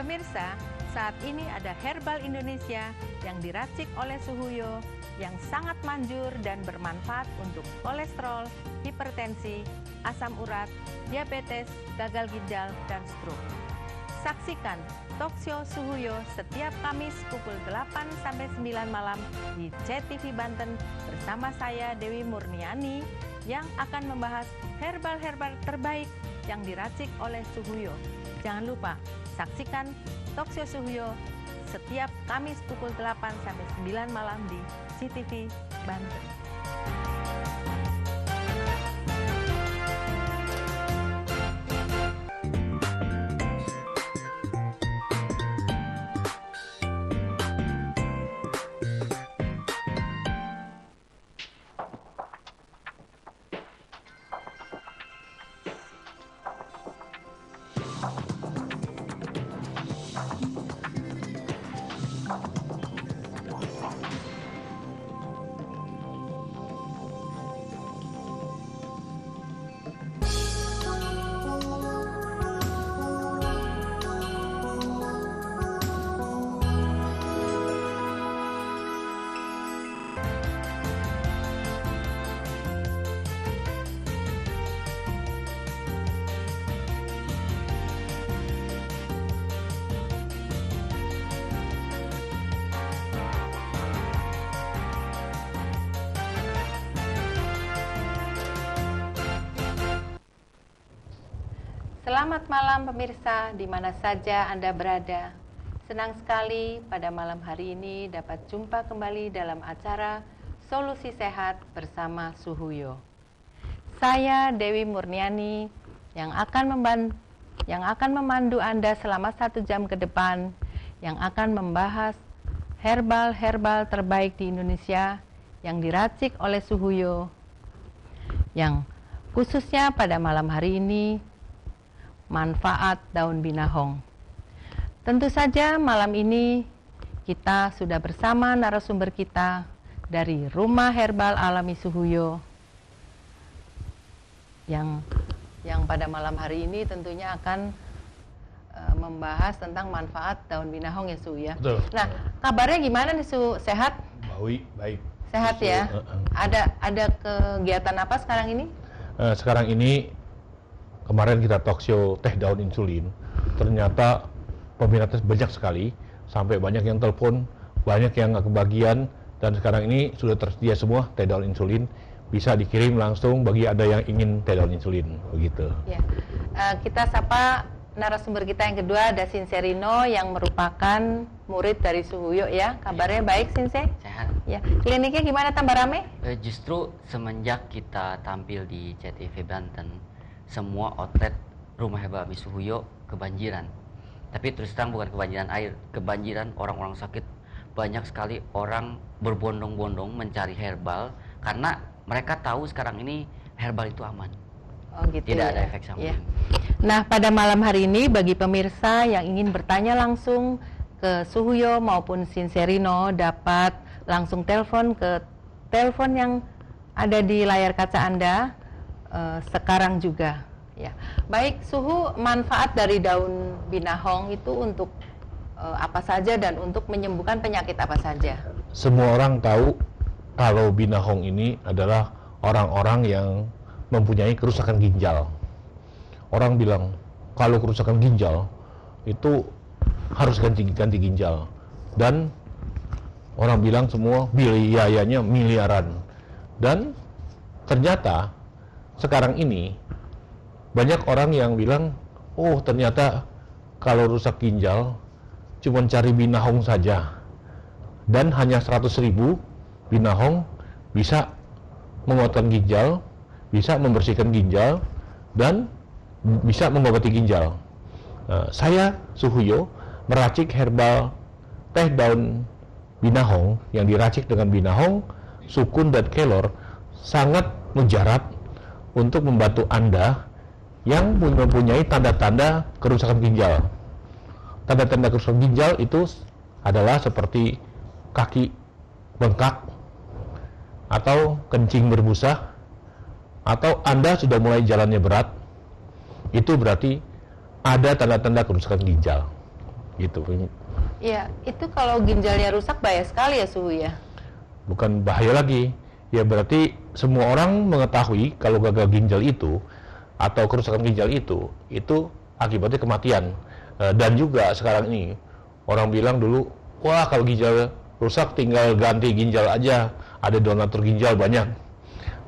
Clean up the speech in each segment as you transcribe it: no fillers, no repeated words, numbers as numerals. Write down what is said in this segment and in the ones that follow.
Pemirsa, saat ini ada herbal Indonesia yang diracik oleh Suhuyo yang sangat manjur dan bermanfaat untuk kolesterol, hipertensi, asam urat, diabetes, gagal ginjal, dan stroke. Saksikan Talkshow Suhuyo setiap Kamis pukul 8-9 malam di CTV Banten bersama saya Dewi Murniani yang akan membahas herbal-herbal terbaik yang diracik oleh Suhuyo. Jangan lupa saksikan Talkshow Suhuyo setiap Kamis pukul 8-9 malam di CTV Banten. Selamat malam pemirsa, di mana saja Anda berada. Senang sekali pada malam hari ini dapat jumpa kembali dalam acara Solusi Sehat bersama Suhuyo. Saya Dewi Murniani yang akan memandu Anda selama 1 jam ke depan, yang akan membahas herbal-herbal terbaik di Indonesia yang diracik oleh Suhuyo, yang khususnya pada malam hari ini manfaat daun binahong. Tentu saja malam ini kita sudah bersama narasumber kita dari Rumah Herbal Alami Suhuyo yang pada malam hari ini tentunya akan membahas tentang manfaat daun binahong ya Su ya. Betul. Nah, kabarnya gimana nih Su? Sehat? Baik. Sehat ya? Ada kegiatan apa sekarang ini? Sekarang ini kemarin kita talk show teh daun insulin, ternyata peminatnya banyak sekali, sampai banyak yang telepon, banyak yang nggak kebagian, dan sekarang ini sudah tersedia semua teh daun insulin, bisa dikirim langsung bagi ada yang ingin teh daun insulin, begitu. Ya. Kita sapa narasumber kita yang kedua, ada Sinse Rino yang merupakan murid dari Suhuyo ya. Kabarnya baik Sinse? Sehat. Ya. Kliniknya gimana, tambah rame? Justru semenjak kita tampil di CTV Banten, semua outlet Rumah Herbal Alami Suhuyo kebanjiran. Tapi terus terang bukan kebanjiran air, kebanjiran orang-orang sakit. Banyak sekali orang berbondong-bondong mencari herbal karena mereka tahu sekarang ini herbal itu aman. Oh gitu. Tidak ya. ada efek samping. Ya. Nah, pada malam hari ini bagi pemirsa yang ingin bertanya langsung ke Suhuyo maupun Sinserino dapat langsung telepon ke telepon yang ada di layar kaca Anda sekarang juga ya. Baik, Suhu, manfaat dari daun binahong itu untuk apa saja dan untuk menyembuhkan penyakit apa saja? Semua orang tahu kalau binahong ini adalah orang-orang yang mempunyai kerusakan ginjal. Orang bilang kalau kerusakan ginjal itu harus ganti ginjal, dan orang bilang semua biayanya miliaran. Dan ternyata sekarang ini banyak orang yang bilang, oh ternyata kalau rusak ginjal cuma cari binahong saja, dan hanya 100.000 binahong bisa menguatkan ginjal, bisa membersihkan ginjal, dan bisa mengobati ginjal. Saya Suhuyo meracik herbal teh daun binahong yang diracik dengan binahong, sukun, dan kelor, sangat mujarab untuk membantu Anda yang mempunyai tanda-tanda kerusakan ginjal. Tanda-tanda kerusakan ginjal itu adalah seperti kaki bengkak, atau kencing berbusa, atau Anda sudah mulai jalannya berat. Itu berarti ada tanda-tanda kerusakan ginjal. gitu. Ya, itu kalau ginjalnya rusak bahaya sekali ya Suhu ya. Bukan bahaya lagi, ya berarti semua orang mengetahui kalau gagal ginjal itu atau kerusakan ginjal itu akibatnya kematian. Dan juga sekarang ini orang bilang dulu, wah kalau ginjal rusak tinggal ganti ginjal aja, ada donatur ginjal banyak.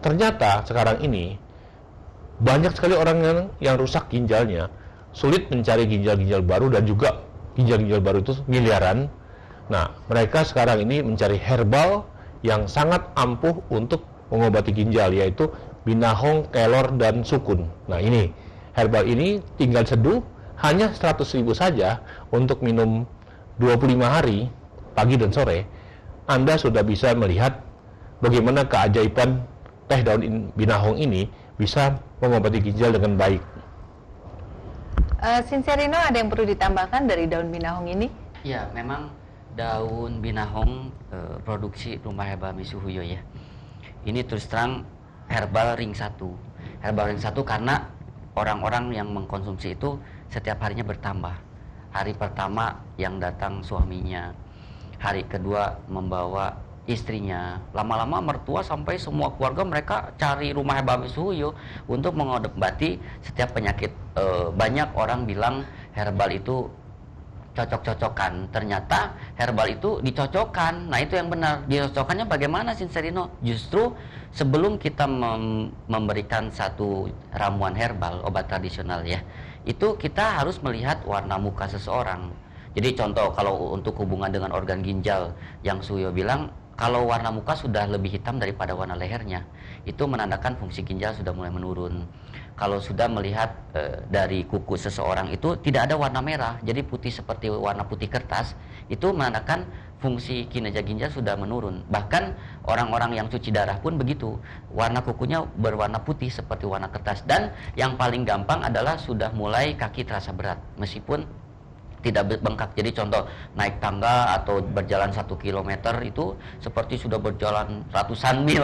Ternyata sekarang ini banyak sekali orang yang rusak ginjalnya, sulit mencari ginjal-ginjal baru, dan juga ginjal-ginjal baru itu miliaran. Nah, mereka sekarang ini mencari herbal yang sangat ampuh untuk mengobati ginjal, yaitu binahong, kelor, dan sukun. Nah, ini herbal ini tinggal seduh hanya 100.000 saja untuk minum 25 hari pagi dan sore. Anda sudah bisa melihat bagaimana keajaiban teh daun binahong ini bisa mengobati ginjal dengan baik. Sincerino, ada yang perlu ditambahkan dari daun binahong ini? Ya, memang daun binahong produksi Rumah Herbal Misuhuyo ya. Ini terus terang herbal ring 1. Herbal ring 1 karena orang-orang yang mengkonsumsi itu setiap harinya bertambah. Hari pertama yang datang suaminya, hari kedua membawa istrinya, lama-lama mertua sampai semua keluarga mereka cari Rumah Herbal Misuhuyo untuk mengobati setiap penyakit. Banyak orang bilang herbal itu cocok-cocokan, ternyata herbal itu dicocokkan. Nah, itu yang benar. Dicocokkannya bagaimana, Sincerino? Justru sebelum kita memberikan satu ramuan herbal, obat tradisional ya, itu kita harus melihat warna muka seseorang. Jadi contoh, kalau untuk hubungan dengan organ ginjal yang Suyo bilang, kalau warna muka sudah lebih hitam daripada warna lehernya, itu menandakan fungsi ginjal sudah mulai menurun. Kalau sudah melihat dari kuku seseorang itu tidak ada warna merah, jadi putih seperti warna putih kertas, itu menandakan fungsi kinerja ginjal sudah menurun. Bahkan orang-orang yang cuci darah pun begitu, warna kukunya berwarna putih seperti warna kertas. Dan yang paling gampang adalah sudah mulai kaki terasa berat, meskipun tidak bengkak. Jadi contoh naik tangga atau berjalan 1 kilometer itu seperti sudah berjalan ratusan mil.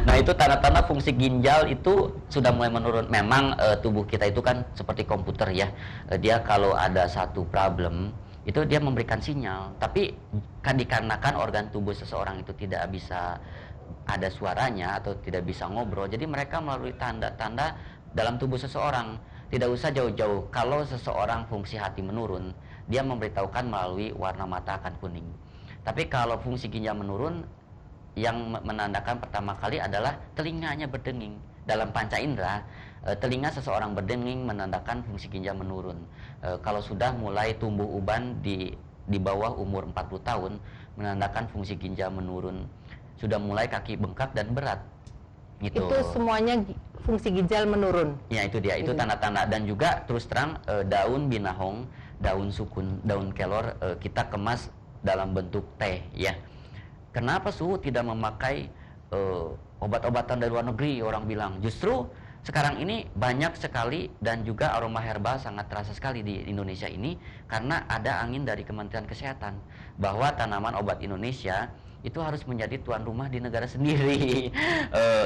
Nah, itu tanda-tanda fungsi ginjal itu sudah mulai menurun. Memang tubuh kita itu kan seperti komputer ya. Dia kalau ada satu problem itu dia memberikan sinyal. Tapi kan dikarenakan organ tubuh seseorang itu tidak bisa ada suaranya atau tidak bisa ngobrol, jadi mereka melalui tanda-tanda dalam tubuh seseorang. Tidak usah jauh-jauh, kalau seseorang fungsi hati menurun, dia memberitahukan melalui warna mata akan kuning. Tapi kalau fungsi ginjal menurun, yang menandakan pertama kali adalah telinganya berdenging. Dalam panca indera, telinga seseorang berdenging menandakan fungsi ginjal menurun. Kalau sudah mulai tumbuh uban di bawah umur 40 tahun, menandakan fungsi ginjal menurun. Sudah mulai kaki bengkak dan berat. Gitu. Itu semuanya fungsi ginjal menurun. Ya, itu dia, itu tanda-tanda. Dan juga terus terang daun binahong, daun sukun, daun kelor kita kemas dalam bentuk teh ya. Kenapa Suhu tidak memakai obat-obatan dari luar negeri? Orang bilang justru sekarang ini banyak sekali, dan juga aroma herbal sangat terasa sekali di Indonesia ini karena ada angin dari Kementerian Kesehatan bahwa tanaman obat Indonesia itu harus menjadi tuan rumah di negara sendiri.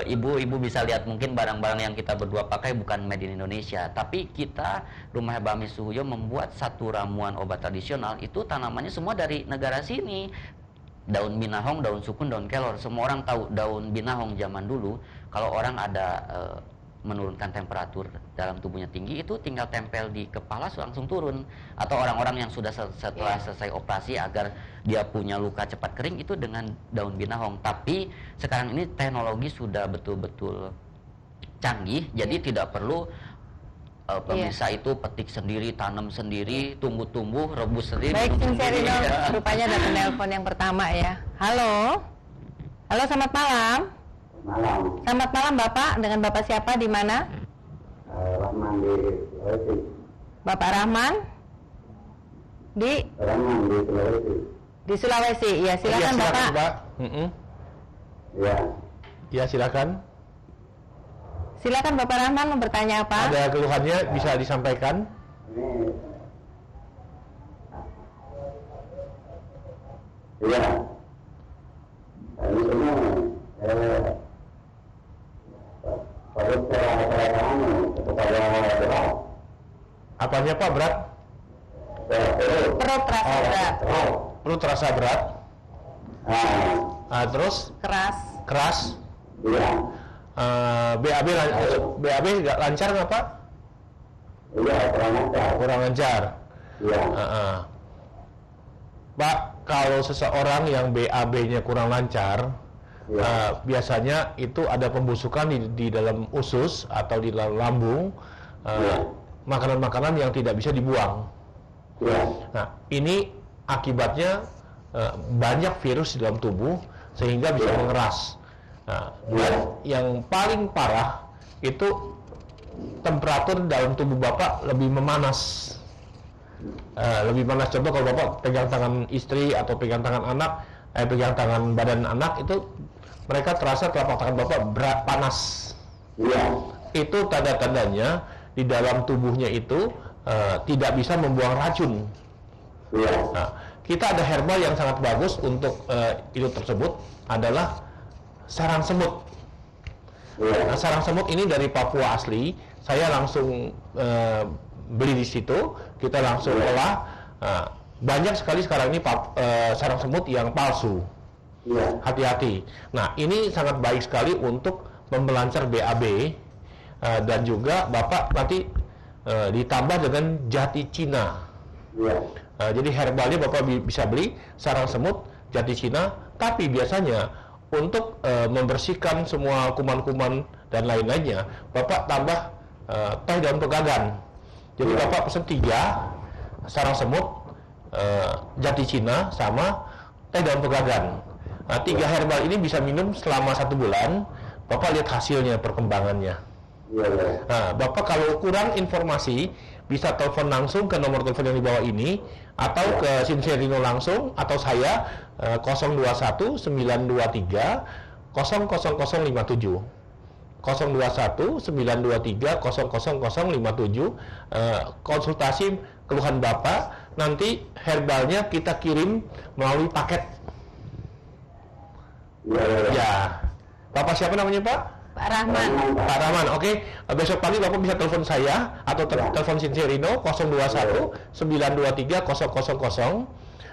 Ibu-ibu bisa lihat mungkin barang-barang yang kita berdua pakai bukan made in Indonesia, tapi kita Rumah Herbal Misuhuyo membuat satu ramuan obat tradisional itu tanamannya semua dari negara sini. Daun binahong, daun sukun, daun kelor. Semua orang tahu daun binahong zaman dulu kalau orang ada menurunkan temperatur dalam tubuhnya tinggi, itu tinggal tempel di kepala langsung turun. Atau orang-orang yang sudah setelah selesai operasi agar dia punya luka cepat kering, itu dengan daun binahong. Tapi sekarang ini teknologi sudah betul-betul canggih, jadi tidak perlu pemirsa itu petik sendiri, tanam sendiri, tumbuh-tumbuh, rebus sendiri. Baik, Sincerino, rupanya ada penelpon yang pertama ya. Halo, halo, selamat malam. Malam. Selamat malam Bapak, dengan Bapak siapa, di mana? Rahman di Sulawesi. Bapak Rahman? Rahman di Sulawesi. Di Sulawesi, ya silakan Bapak. Ya. Ya, silakan. Silakan Bapak Rahman, mau bertanya apa? Ada keluhannya bisa disampaikan. Ini. Ya. Ini semua. Apanya Pak, berat? Perut terasa berat. Perut terasa berat. Terus Keras. keras. Iya. BAB nggak lancar nggak Pak? Iya, kurang lancar. Kurang lancar. Iya. Pak, kalau seseorang yang BAB-nya kurang lancar, biasanya itu ada pembusukan di dalam usus atau di dalam lambung, makanan-makanan yang tidak bisa dibuang. Iya. Nah, ini akibatnya banyak virus di dalam tubuh sehingga bisa mengeras. Nah, dan yang paling parah itu temperatur dalam tubuh Bapak lebih memanas. Lebih panas. Coba kalau Bapak pegang tangan istri atau pegang tangan anak, pegang tangan badan anak, itu mereka terasa telapak tangan Bapak berat, panas. Iya. Itu tanda-tandanya di dalam tubuhnya itu tidak bisa membuang racun. Iya. Nah, kita ada herbal yang sangat bagus untuk itu tersebut adalah sarang semut. Nah, sarang semut ini dari Papua asli. Saya langsung beli di situ, kita langsung olah. Banyak sekali sekarang ini sarang semut yang palsu. Iya. Hati-hati. Nah, ini sangat baik sekali untuk memelancar BAB, dan juga Bapak nanti ditambah dengan jati Cina. Iya. Jadi herbalnya Bapak bisa beli sarang semut, jati Cina, tapi biasanya untuk membersihkan semua kuman-kuman dan lain-lainnya, Bapak tambah teh daun pegagan. Jadi Bapak pesen 3 sarang semut, jati Cina, sama teh daun pegagan. Nah, 3 herbal ini bisa minum selama 1 bulan. Bapak lihat hasilnya, perkembangannya. Iya. Nah, Bapak kalau kurang informasi bisa telepon langsung ke nomor telepon yang di bawah ini, atau ke Sincerino langsung, atau saya 021 923 00057. 021 923 00057. Konsultasi keluhan Bapak, nanti herbalnya kita kirim melalui paket. Iya. Ya. Bapak siapa namanya Pak? Pak Rahman. Pak Rahman, oke. Besok pagi Bapak bisa telepon saya atau telepon Sincerino 021 923 000.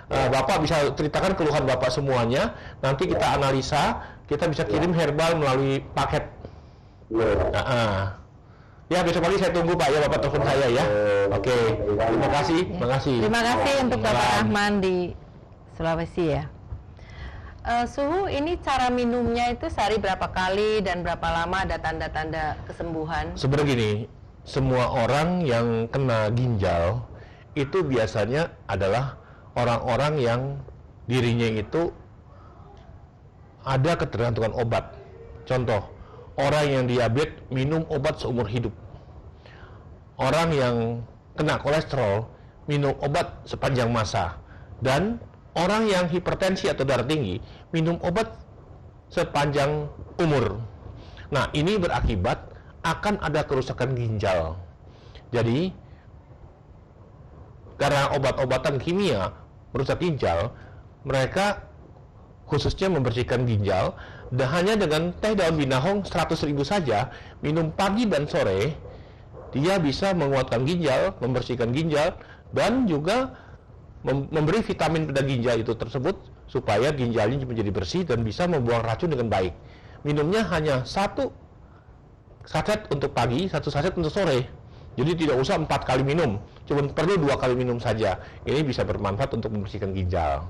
Bapak bisa ceritakan keluhan Bapak semuanya. Nanti kita analisa, kita bisa kirim herbal melalui paket. Ya, besok pagi saya tunggu Pak ya, Bapak telepon saya ya. Oke. Terima kasih. Terima kasih. Terima kasih untuk Bapak Malam. Rahman di Sulawesi ya. Suhu ini cara minumnya itu sehari berapa kali dan berapa lama, ada tanda-tanda kesembuhan? Sebenarnya gini, semua orang yang kena ginjal itu biasanya adalah orang-orang yang dirinya itu ada ketergantungan obat. Contoh, orang yang diabetes minum obat seumur hidup. Orang yang kena kolesterol minum obat sepanjang masa. Dan orang yang hipertensi atau darah tinggi minum obat sepanjang umur. Nah, ini berakibat akan ada kerusakan ginjal. Jadi, karena obat-obatan kimia merusak ginjal, mereka khususnya membersihkan ginjal, dan hanya dengan teh daun binahong 100.000 saja, minum pagi dan sore, dia bisa menguatkan ginjal, membersihkan ginjal, dan juga memberi vitamin pada ginjal itu tersebut supaya ginjalnya menjadi bersih dan bisa membuang racun dengan baik. Minumnya hanya 1 saset untuk pagi, 1 saset untuk sore. Jadi tidak usah 4 kali minum, cuma perlu 2 kali minum saja. Ini bisa bermanfaat untuk membersihkan ginjal.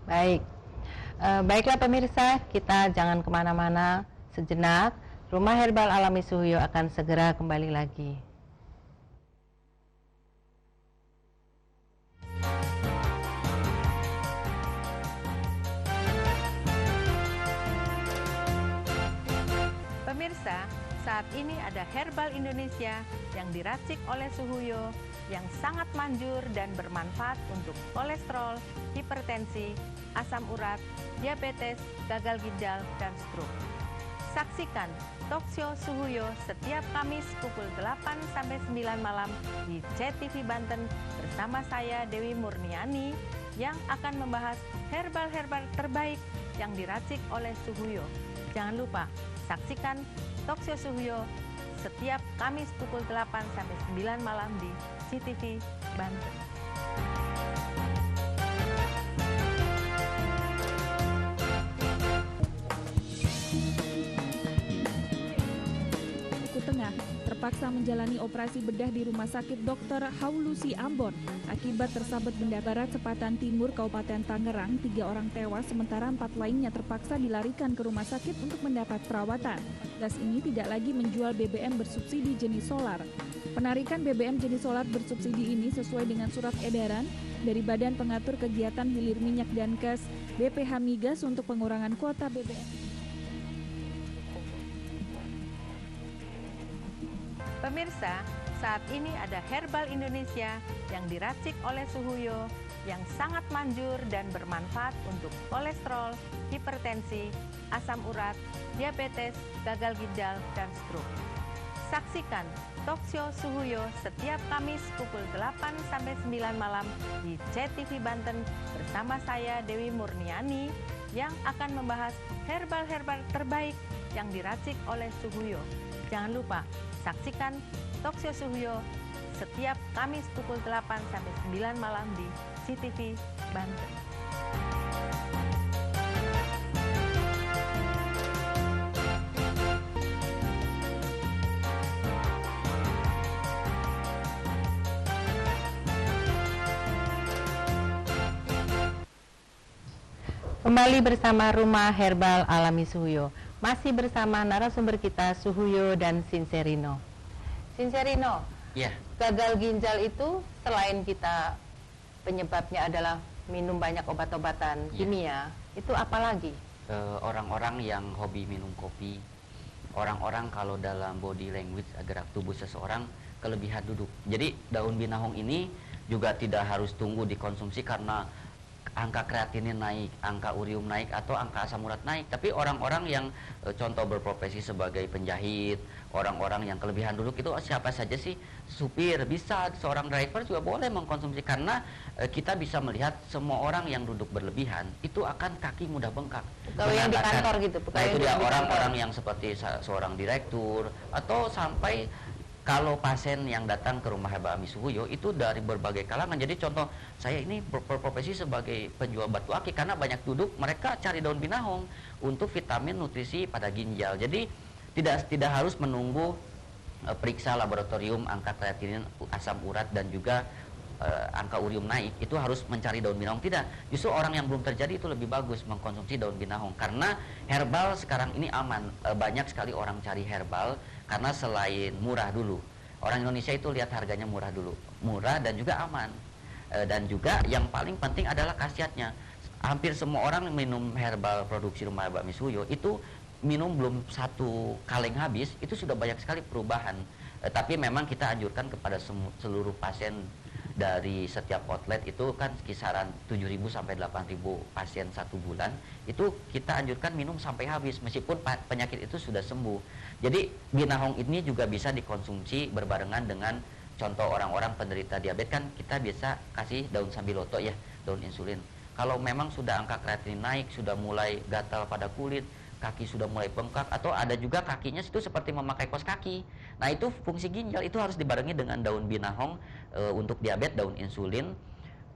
Baik. Baiklah pemirsa, kita jangan kemana-mana sejenak. Rumah Herbal Alami Suhuyo akan segera kembali lagi. Pemirsa, saat ini ada herbal Indonesia yang diracik oleh Suhuyo yang sangat manjur dan bermanfaat untuk kolesterol, hipertensi, asam urat, diabetes, gagal ginjal, dan stroke. Saksikan Talkshow Suhuyo setiap Kamis pukul 8-9 malam di CTV Banten bersama saya Dewi Murniani yang akan membahas herbal-herbal terbaik yang diracik oleh Suhuyo. Jangan lupa saksikan Talkshow Suhuyo setiap Kamis pukul 8-9 malam di CTV Banten. terpaksa menjalani operasi bedah di Rumah Sakit Dr. Haulusi Ambon. Akibat tersabet benda barat Sepatan Timur, Kabupaten Tangerang, 3 orang tewas sementara 4 lainnya terpaksa dilarikan ke rumah sakit untuk mendapat perawatan. Gas ini tidak lagi menjual BBM bersubsidi jenis solar. Penarikan BBM jenis solar bersubsidi ini sesuai dengan surat edaran dari Badan Pengatur Kegiatan Hilir Minyak dan Gas BPH Migas untuk pengurangan kuota BBM. Pemirsa, saat ini ada herbal Indonesia yang diracik oleh Suhuyo yang sangat manjur dan bermanfaat untuk kolesterol, hipertensi, asam urat, diabetes, gagal ginjal, dan stroke. Saksikan Talkshow Suhuyo setiap Kamis pukul 8-9 malam di CTV Banten bersama saya Dewi Murniani yang akan membahas herbal-herbal terbaik yang diracik oleh Suhuyo. Jangan lupa saksikan Talkshow Suhuyo setiap Kamis pukul 8-9 malam di CTV Banten. Kembali bersama Rumah Herbal Alami Suhuyo. Masih bersama narasumber kita Suhuyo dan Sinserino. Sinserino, Ya, gagal ginjal itu selain kita penyebabnya adalah minum banyak obat-obatan kimia, itu apa lagi? orang-orang yang hobi minum kopi, orang-orang kalau dalam body language gerak tubuh seseorang kelebihan duduk. Jadi daun binahong ini juga tidak harus tunggu dikonsumsi karena angka kreatinin naik, angka urium naik, atau angka asam urat naik. Tapi orang-orang yang contoh berprofesi sebagai penjahit, orang-orang yang kelebihan duduk itu siapa saja sih? Supir bisa, seorang driver juga boleh mengkonsumsi karena kita bisa melihat semua orang yang duduk berlebihan itu akan kaki mudah bengkak. Kalau yang di kantor gitu, Nah itu dia orang-orang yang seperti seorang direktur atau sampai kalau pasien yang datang ke Rumah Herbal Alami Suhuyo itu dari berbagai kalangan. Jadi contoh, saya ini berprofesi sebagai penjual batu akik karena banyak duduk, mereka cari daun binahong untuk vitamin nutrisi pada ginjal. Jadi tidak harus menunggu periksa laboratorium angka kreatinin, asam urat dan juga angka urium naik, itu harus mencari daun binahong. Tidak, justru orang yang belum terjadi itu lebih bagus mengkonsumsi daun binahong karena herbal sekarang ini aman. Banyak sekali orang cari herbal karena selain murah dulu, orang Indonesia itu lihat harganya murah dulu, murah dan juga aman. Dan juga yang paling penting adalah khasiatnya. Hampir semua orang minum herbal produksi Rumah Herbal Alami Suhuyo itu minum belum 1 kaleng habis itu sudah banyak sekali perubahan. Tapi memang kita anjurkan kepada seluruh pasien dari setiap outlet itu kan kisaran 7.000 sampai 8.000 pasien 1 bulan, itu kita anjurkan minum sampai habis meskipun penyakit itu sudah sembuh. Jadi binahong ini juga bisa dikonsumsi berbarengan dengan contoh orang-orang penderita diabetes, kan kita bisa kasih daun sambiloto ya, daun insulin. Kalau memang sudah angka kreatinin naik, sudah mulai gatal pada kulit, kaki sudah mulai bengkak, atau ada juga kakinya itu seperti memakai kaos kaki. Nah itu fungsi ginjal itu harus dibarengi dengan daun binahong untuk diabetes, daun insulin.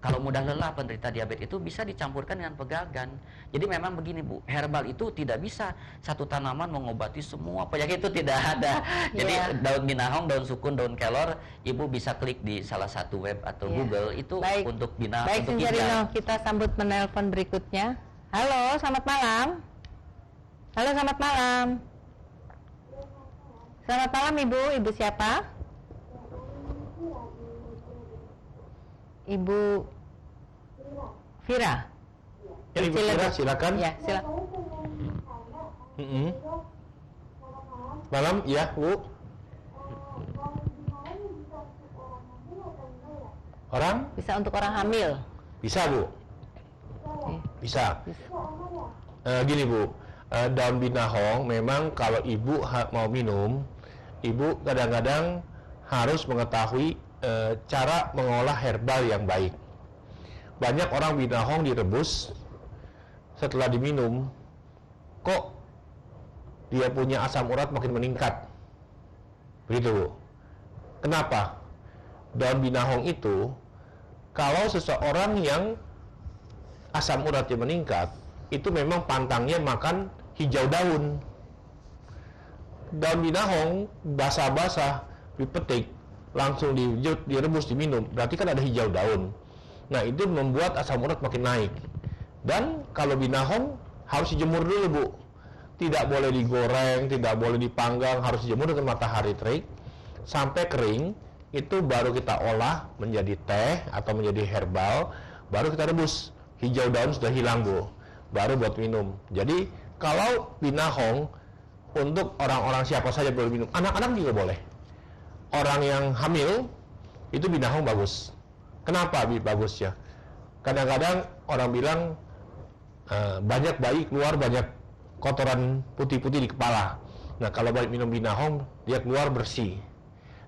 Kalau mudah lelah penderita diabetes itu bisa dicampurkan dengan pegagan. Jadi memang begini Bu, herbal itu tidak bisa satu tanaman mengobati semua penyakit, itu tidak ada. Jadi daun binahong, daun sukun, daun kelor, Ibu bisa klik di salah satu web atau Google itu untuk binahong. Baik, untuk ginjal. kita sambut menelpon berikutnya. Halo, selamat malam. Halo, selamat malam. Selamat malam Ibu. Ibu siapa? Ibu Vira. Ya, Ibu Vira, silakan. Ya, silakan. Malam, ya Bu. Orang? Bisa untuk orang hamil. Bisa Bu. Bisa. Gini Bu, daun binahong memang kalau Ibu mau minum, Ibu kadang-kadang harus mengetahui cara mengolah herbal yang baik. Banyak orang binahong direbus, setelah diminum, kok dia punya asam urat makin meningkat. Begitu Bu. Kenapa? Daun binahong itu, kalau seseorang yang asam uratnya meningkat, itu memang pantangnya makan hijau daun. Daun binahong basah-basah dipetik, langsung direbus, diminum, berarti kan ada hijau daun. Nah, itu membuat asam urat makin naik. Dan kalau binahong harus dijemur dulu, Bu. Tidak boleh digoreng, tidak boleh dipanggang, harus dijemur dengan matahari terik sampai kering. Itu baru kita olah menjadi teh atau menjadi herbal, baru kita rebus. Hijau daun sudah hilang, Bu. Baru buat minum. Jadi, kalau binahong untuk orang-orang siapa saja boleh minum. Anak-anak juga boleh. Orang yang hamil itu binahong bagus. Kenapa bagus ya? Kadang-kadang orang bilang banyak bayi keluar banyak kotoran putih-putih di kepala. Nah, kalau bayi minum binahong, dia keluar bersih.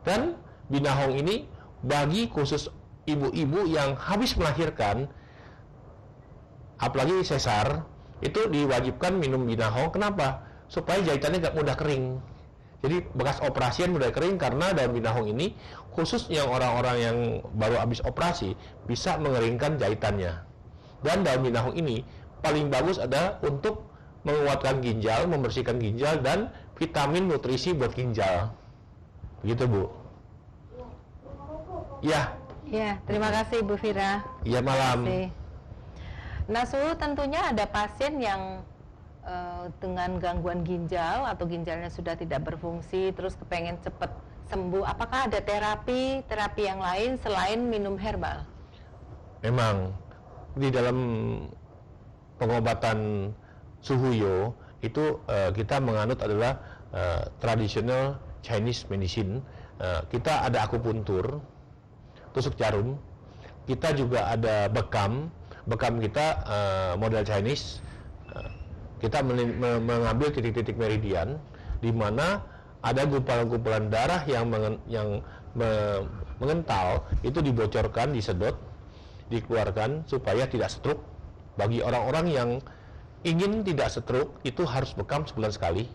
Dan binahong ini bagi khusus ibu-ibu yang habis melahirkan, apalagi sesar, itu diwajibkan minum binahong. Kenapa? Supaya jahitannya nggak mudah kering. Jadi bekas operasian mudah kering karena daun binahong ini khusus yang orang-orang yang baru habis operasi bisa mengeringkan jahitannya. Dan daun binahong ini paling bagus ada untuk menguatkan ginjal, membersihkan ginjal, dan vitamin nutrisi buat ginjal. Begitu, Bu. Ya. Ya, terima kasih Bu Fira. Ya, malam. Nah, Suhu, tentunya ada pasien yang dengan gangguan ginjal atau ginjalnya sudah tidak berfungsi, terus kepengen cepat sembuh. Apakah ada terapi yang lain selain minum herbal? Memang di dalam pengobatan Suhuyo itu kita menganut adalah traditional Chinese medicine. Kita ada akupuntur, tusuk jarum. Kita juga ada bekam kita model Chinese. Kita mengambil titik-titik meridian di mana ada gumpalan-gumpalan darah yang mengental, itu dibocorkan, disedot, dikeluarkan supaya tidak stroke. Bagi orang-orang yang ingin tidak stroke, itu harus bekam sebulan sekali.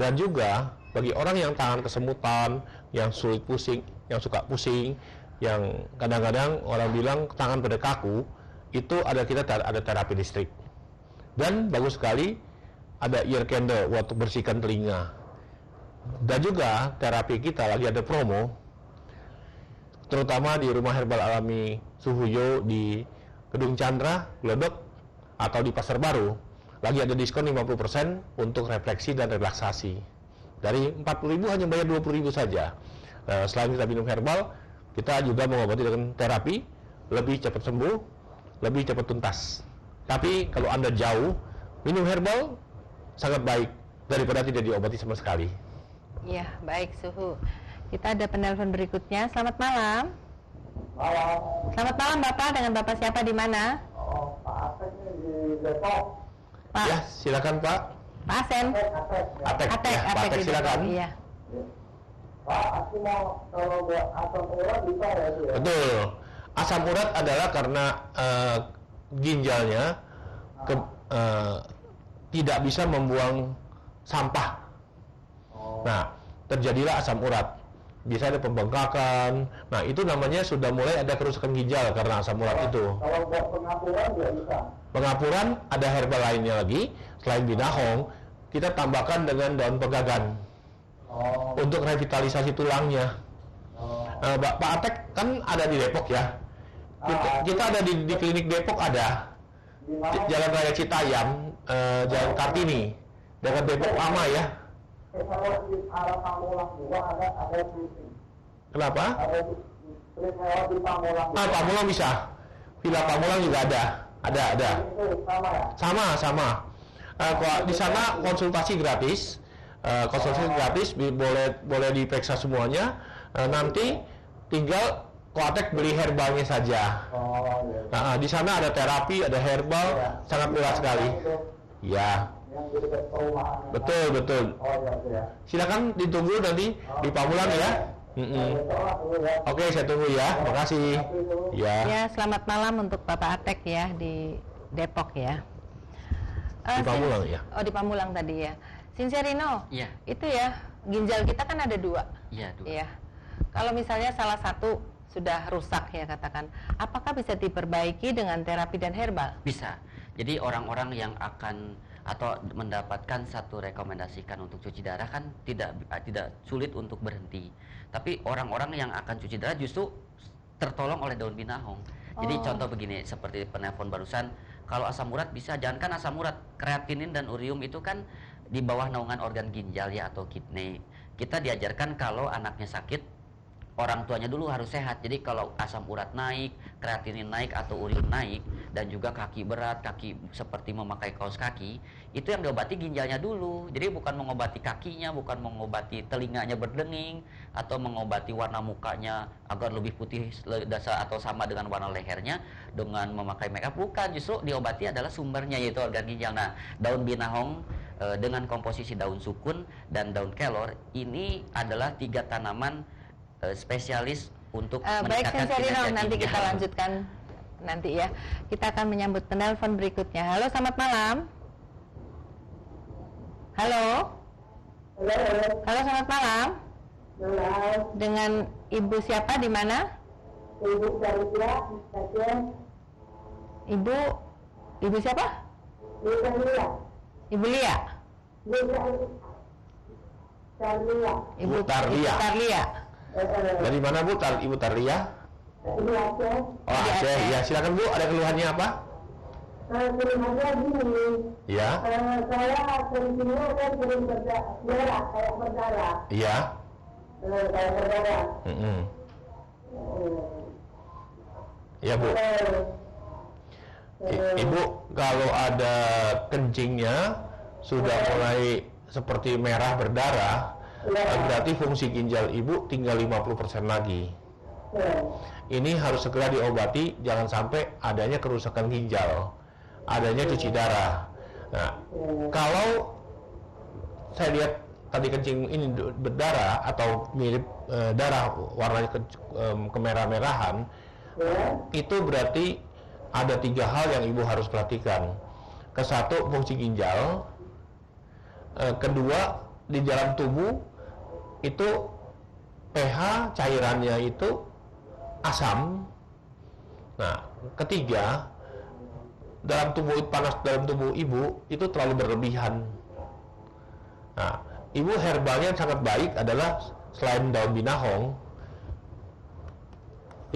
Dan juga bagi orang yang tangan kesemutan, yang sulit pusing, yang suka pusing, yang kadang-kadang orang bilang tangan pada kaku, itu ada terapi listrik. Dan bagus sekali ada ear candle untuk bersihkan telinga. Dan juga terapi kita lagi ada promo, terutama di Rumah Herbal Alami Suhuyo di Gedung Chandra, Glodok, atau di Pasar Baru. Lagi ada diskon 50% untuk refleksi dan relaksasi. Dari 40.000 hanya bayar 20.000 saja. Selain kita minum herbal, kita juga mengobati dengan terapi, lebih cepat sembuh, lebih cepat tuntas. Tapi kalau Anda jauh, minum herbal sangat baik daripada tidak diobati sama sekali. Iya, baik Suhu. Kita ada penelpon berikutnya. Selamat malam. Malam. Selamat malam Bapak, dengan Bapak siapa di mana? Oh, Pak Atek ini di Depok. Pak. Ya, silakan Pak. Pak Asen. Atek, ya, Pak Atek di silakan. Depok, iya. Pak, aku mau kalau buat asam urat bisa ya, Bu, ya? Betul. Asam urat adalah karena ginjalnya tidak bisa membuang sampah. Nah, terjadilah asam urat. Bisa ada pembengkakan. Nah, itu namanya sudah mulai ada kerusakan ginjal karena asam urat itu. Kalau buat pengapuran juga bisa. Pengapuran ada herbal lainnya lagi selain binahong, kita tambahkan dengan daun pegagan untuk revitalisasi tulangnya. Pak Atek kan ada di Depok ya. Kita ada di klinik Depok ada. Jalan Raya Citayam, Jalan Kartini, dekat Depok lama ya. Kalau di arah Pamulang juga ada shooting. Kenapa? Ada trip lewat di Pamulang. Pamulang bisa. Villa Pamulang juga ada. Ada. Itu sama ya? Sama. Di sana konsultasi gratis. Boleh diperiksa semuanya. Nanti tinggal Koatek beli herbalnya saja. Oh, iya. Nah, di sana ada terapi, ada herbal, sangat murah sekali. Ya, Yang di dekat perumahan. betul. Oh, iya. Silakan ditunggu nanti di Pamulang ya. Oke, saya tunggu ya. Makasih. Ya. Ya, selamat malam untuk Bapak Atek ya di Depok ya. Di Pamulang ya. Oh, di Pamulang tadi ya. Sincerino. Iya. Itu ya, ginjal kita kan ada 2. Iya, dua. Iya. Kalau misalnya salah satu sudah rusak ya katakan, apakah bisa diperbaiki dengan terapi dan herbal? Bisa. Jadi orang-orang yang akan atau mendapatkan satu rekomendasikan untuk cuci darah kan tidak sulit untuk berhenti. Tapi orang-orang yang akan cuci darah justru tertolong oleh daun binahong. Jadi contoh begini, seperti penelpon barusan, kalau asam urat bisa, jangankan asam urat, kreatinin dan urium itu kan di bawah naungan organ ginjal ya atau kidney. Kita diajarkan kalau anaknya sakit, orang tuanya dulu harus sehat. Jadi kalau asam urat naik, kreatinin naik atau urium naik, dan juga kaki berat, kaki seperti memakai kaos kaki, itu yang diobati ginjalnya dulu. Jadi bukan mengobati kakinya, bukan mengobati telinganya berdenging, atau mengobati warna mukanya agar lebih putih dasar atau sama dengan warna lehernya dengan memakai makeup. Bukan, justru diobati adalah sumbernya, yaitu organ ginjal. Nah, daun binahong dengan komposisi daun sukun dan daun kelor ini adalah 3 tanaman spesialis untuk baik, meningkatkan Sensei Rino, kinerja nanti ginjal. kita lanjutkan nanti ya. Kita akan menyambut penelpon berikutnya. Halo, selamat malam. Halo. Halo, selamat malam. Dengan Ibu siapa, di mana? Ibu Maria, stasiun. Ibu siapa? Ibu Maria. Ibu Lia. Ibu Tarlia. Ibu Tarlia. Dari mana Bu? Ibu Tarlia? Ibu Aceh. Oh, Di Aceh. Aceh. Ya, silakan Bu. Ada keluhannya apa? Keluhannya gini, Ya. saya sering-seringnya kan sering berdarah, kayak berdarah. Iya. Kayak berdarah. Ya Bu. Ibu kalau ada kencingnya sudah mulai seperti merah berdarah, berarti fungsi ginjal ibu tinggal 50% lagi. Ini harus segera diobati, jangan sampai adanya kerusakan ginjal, adanya cuci darah. Nah, kalau saya lihat tadi kencing ini berdarah atau mirip darah warnanya kemerah-merahan, itu berarti ada 3 hal yang ibu harus perhatikan. Kesatu, fungsi ginjal. Kedua, di dalam tubuh itu pH cairannya itu asam. Nah, ketiga, dalam tubuh ibu itu terlalu berlebihan. Nah, ibu herbalnya yang sangat baik adalah selain daun binahong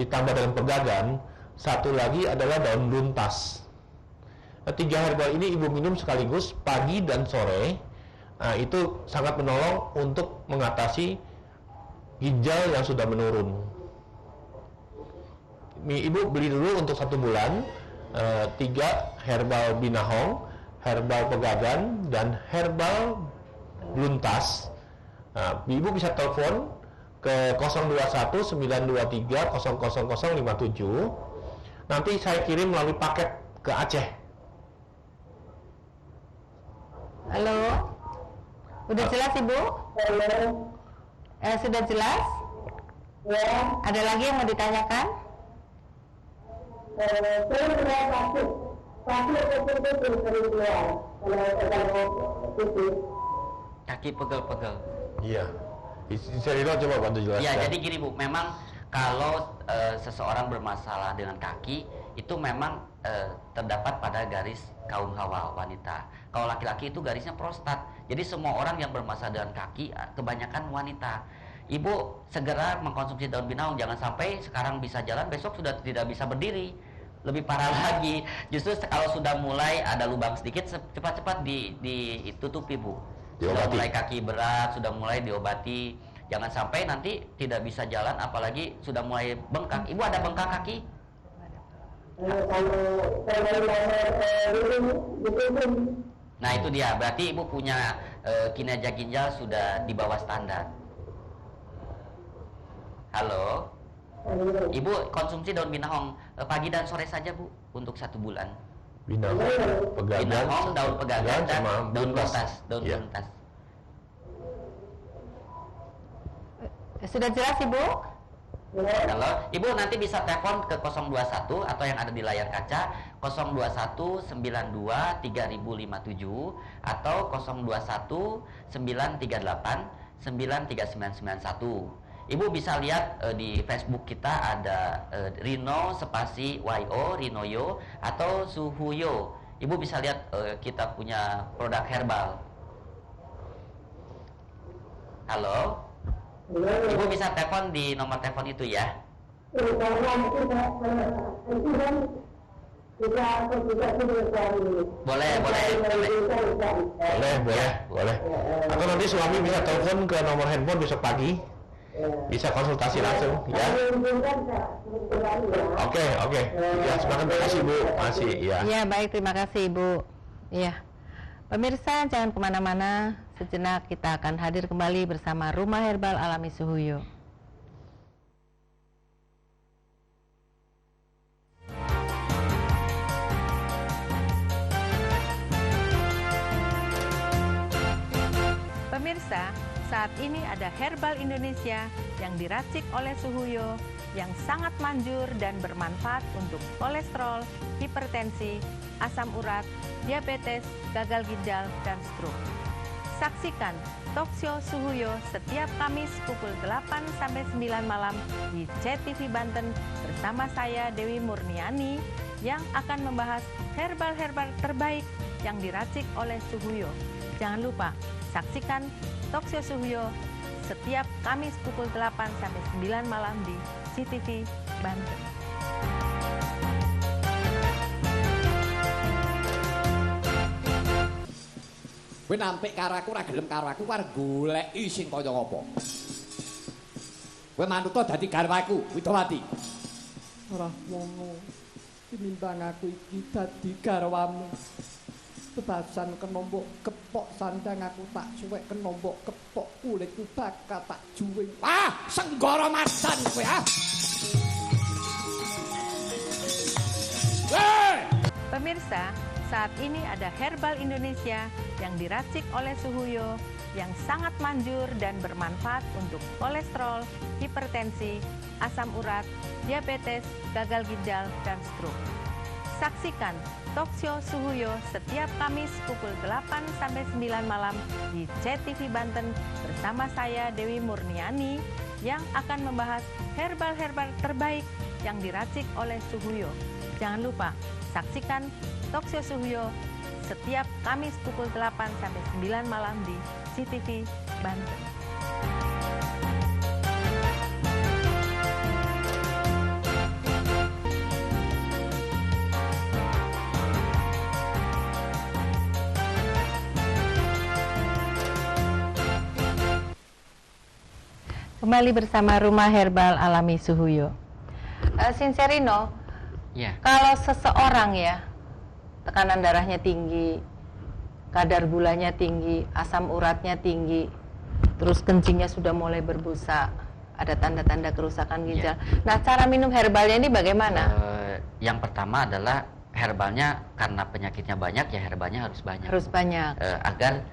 ditambah dengan pegagan, satu lagi adalah daun luntas. Nah, 3 herbal ini ibu minum sekaligus pagi dan sore. Nah, itu sangat menolong untuk mengatasi ginjal yang sudah menurun. Ibu beli dulu untuk 1 bulan 3 herbal binahong, herbal pegagan, dan herbal luntas. Nah, ibu bisa telepon ke 021 923 00057. Nanti saya kirim melalui paket ke Aceh. Halo. Udah jelas Ibu? Sudah jelas? Ya. Ada lagi yang mau ditanyakan? Saya sudah sakit itu sering keluar. Kalau putih. Kaki pegel-pegel. Iya. Serino coba bantu jelaskan. Ya, jadi gini Bu, memang kalau seseorang bermasalah dengan kaki itu memang terdapat pada garis kaum hawa wanita. Kalau laki-laki itu garisnya prostat. Jadi semua orang yang bermasalah dengan kaki kebanyakan wanita. Ibu segera mengkonsumsi daun binahong, jangan sampai sekarang bisa jalan besok sudah tidak bisa berdiri. Lebih parah lagi. Justru kalau sudah mulai ada lubang sedikit cepat-cepat ditutupi Bu. Sudah mulai kaki berat, sudah mulai diobati. Jangan sampai nanti tidak bisa jalan, apalagi sudah mulai bengkak. Ibu ada bengkak kaki? Nah itu dia, berarti ibu punya kinerja ginjal sudah di bawah standar. Halo, ibu konsumsi daun binahong pagi dan sore saja Bu, untuk 1 bulan. Binahong, daun pegagan, dan daun luntas. Sudah jelas Ibu? Kalau Ibu nanti bisa telepon ke 021 atau yang ada di layar kaca 021 92 3057 atau 021 938 93991. Ibu bisa lihat di Facebook kita ada Rino spasi YO Rinoyo atau Suhuyo Ibu bisa lihat kita punya produk herbal. Halo? Ibu bisa telepon di nomor telepon itu ya. Boleh. Atau nanti suami bisa telepon ke nomor handphone besok pagi. Bisa konsultasi langsung ya. Oke. Ya, terima kasih Bu. Masih ya. Ya, baik, terima kasih Ibu. Ya. Pemirsa, jangan kemana-mana. Sejenak kita akan hadir kembali bersama Rumah Herbal Alami Suhuyo. Pemirsa, saat ini ada herbal Indonesia yang diracik oleh Suhuyo yang sangat manjur dan bermanfaat untuk kolesterol, hipertensi, asam urat, diabetes, gagal ginjal, dan stroke. Saksikan Talkshow Suhuyo setiap Kamis pukul 8-9 malam di CTV Banten bersama saya Dewi Murniani yang akan membahas herbal-herbal terbaik yang diracik oleh Suhuyo. Jangan lupa saksikan Talkshow Suhuyo setiap Kamis pukul 8-9 malam di CTV Banten. Kowe nampik karo aku ora gelem karo aku arep goleki sing kaya apa. Kowe manut dadi garwaku, Widowati. Ora ngono. Tinimbang aku iki dadi garwamu. Bebasan kenombok kepok sandang aku tak suwek kenombok kepok kulitku bakal tak juwing. Ah, senggara madan kowe ah. Pemirsa, saat ini ada herbal Indonesia yang diracik oleh Suhuyo yang sangat manjur dan bermanfaat untuk kolesterol, hipertensi, asam urat, diabetes, gagal ginjal, dan stroke. Saksikan Talkshow Suhuyo setiap Kamis pukul 8-9 malam di CTV Banten bersama saya Dewi Murniani yang akan membahas herbal-herbal terbaik yang diracik oleh Suhuyo. Jangan lupa saksikan Talkshow Suhuyo setiap Kamis pukul 8-9 malam di CTV Banten. Kembali bersama Rumah Herbal Alami Suhuyo. Sincerino, Ya. kalau seseorang ya tekanan darahnya tinggi, kadar gulanya tinggi, asam uratnya tinggi, terus kencingnya sudah mulai berbusa, ada tanda-tanda kerusakan ginjal. Nah, cara minum herbalnya ini bagaimana? Yang pertama adalah herbalnya, karena penyakitnya banyak ya herbalnya harus banyak. Harus banyak. Agar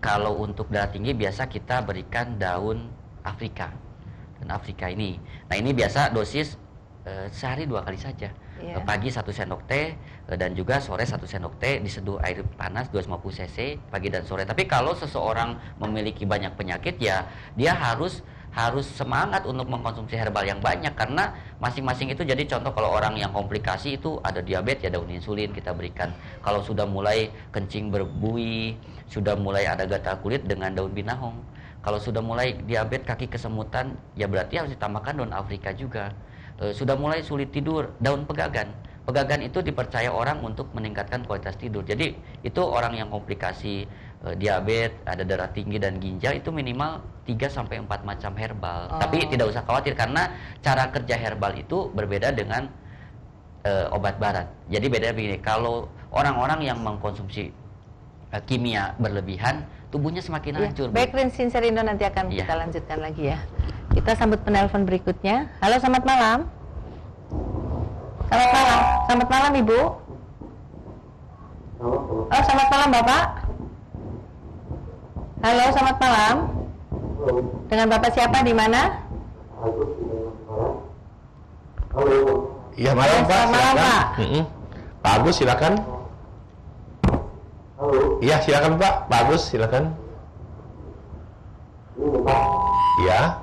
kalau untuk darah tinggi biasa kita berikan daun Afrika. Dan Afrika ini. Nah, ini biasa dosis sehari 2 kali saja. Iya. Pagi 1 sendok teh dan juga sore 1 sendok teh diseduh air panas 250 cc pagi dan sore. Tapi kalau seseorang memiliki banyak penyakit ya dia harus semangat untuk mengkonsumsi herbal yang banyak, karena masing-masing itu jadi contoh. Kalau orang yang komplikasi itu ada diabetes ya daun insulin kita berikan. Kalau sudah mulai kencing berbuih, sudah mulai ada gatal kulit dengan daun binahong. Kalau sudah mulai diabetes kaki kesemutan ya berarti harus ditambahkan daun Afrika juga. Sudah mulai sulit tidur, daun pegagan. Pegagan itu dipercaya orang untuk meningkatkan kualitas tidur. Jadi itu orang yang komplikasi diabetes, ada darah tinggi dan ginjal itu minimal 3-4 macam herbal. Tapi tidak usah khawatir karena cara kerja herbal itu berbeda dengan obat barat. Jadi beda begini, kalau orang-orang yang mengkonsumsi kimia berlebihan, tubuhnya semakin hancur. Baik, Rin Sincerino, nanti akan kita lanjutkan lagi ya. Kita sambut penelpon berikutnya. Halo, selamat malam. Selamat malam. Selamat malam, Ibu. Oh, selamat malam, Bapak. Halo, selamat malam. Dengan Bapak siapa, di mana? Iya, malam Pak. Selamat malam, Pak. Pak Agus silakan. Iya, silakan Pak. Pak Agus silakan. Iya.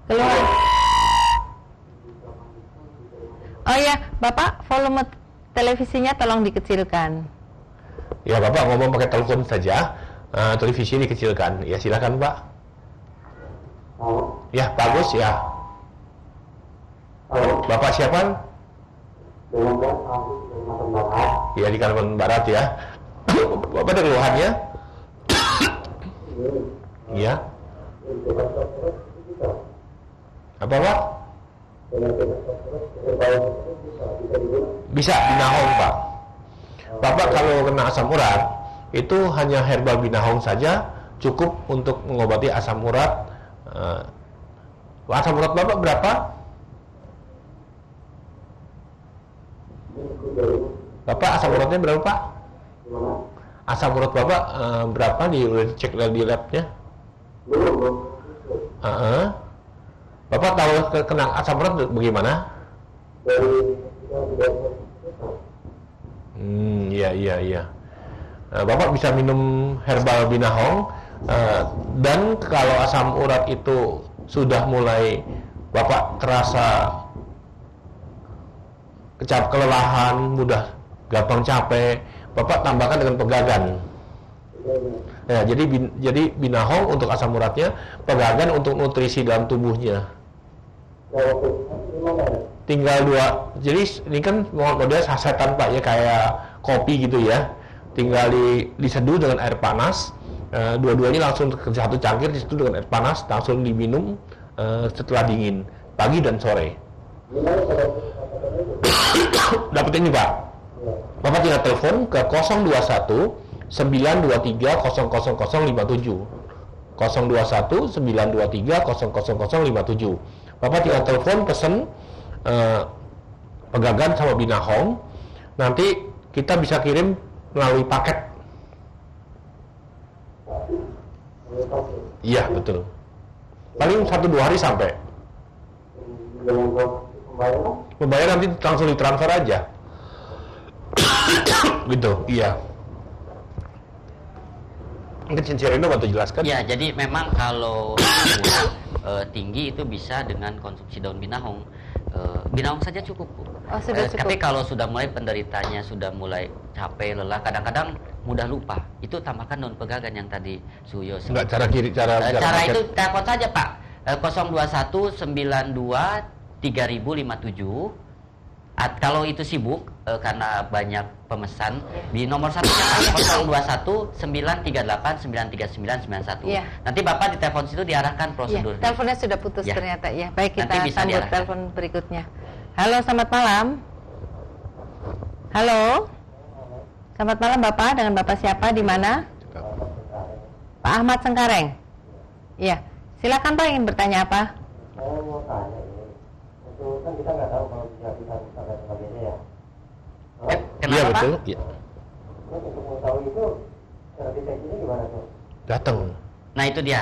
Keluar. Oh ya, Bapak volume televisinya tolong dikecilkan. Ya, Bapak ngomong pakai telepon saja. Televisi dikecilkan. Ya, silakan, Pak. Ya, bagus ya. Bapak siapa? Ya, di Kalimantan Barat ya. Bapak ada keluhannya? Iya. Apa, Pak? Bisa binahong, Pak. Bapak kalau kena asam urat, itu hanya herbal binahong saja cukup untuk mengobati asam urat. Asam urat Bapak berapa? Bapak asam uratnya berapa, Pak? Asam urat Bapak berapa? Udah dicek di labnya? Bapak tahu kena asam urat bagaimana? Iya. Bapak bisa minum herbal binahong, dan kalau asam urat itu sudah mulai Bapak terasa kelelahan, mudah gampang capek, Bapak tambahkan dengan pegagan. Ya, jadi binahong untuk asam uratnya, pegagan untuk nutrisi dalam tubuhnya. Tinggal 2. Jadi ini kan model sasetan, Pak, ya, kayak kopi gitu ya. Tinggal diseduh dengan air panas. Dua-duanya langsung ke satu cangkir, diseduh dengan air panas, langsung diminum setelah dingin, pagi dan sore. Dapat ini, Pak. Bapak tinggal telepon ke 021 923 00057. 021 923 00057. Bapak tinggal telepon pesen pegagan sama binahong. Nanti kita bisa kirim melalui paket. Iya, betul. Paling 1-2 hari sampai. Pembayar nanti langsung ditransfer aja. Gitu, iya. Mungkin Cincerino bantu jelaskan. Ya, jadi memang kalau tinggi itu bisa dengan konsumsi daun binahong. Binahong saja cukup, Bu. Oh, sudah cukup. Tapi kalau sudah mulai penderitanya sudah mulai capek, lelah, kadang-kadang mudah lupa, itu tambahkan daun pegagan yang tadi Suyo sebut. Enggak, cara Itu telepon saja, Pak. 021 92 3057. Kalau itu sibuk karena banyak pemesan, di nomor 1 021 938 93991. Ya. Nanti Bapak di telepon situ diarahkan prosedur. Ya, teleponnya sudah putus Ya. ternyata ya. Baik, kita Nanti bisa sambut diarahkan. telepon berikutnya. Halo, selamat malam. Halo. Selamat malam, Bapak. Dengan Bapak siapa, di mana? Pak Ahmad Sengkareng. Iya. Silakan, Pak, ingin bertanya apa? Saya mau tanya ini, itu kan kita nggak tahu kalau bisa dan sebagainya ya. Kenapa, Iya, Pak? betul. Iya. Terus untuk mengetahui itu, cara deteksinya gimana tuh? Datang. Nah, itu dia.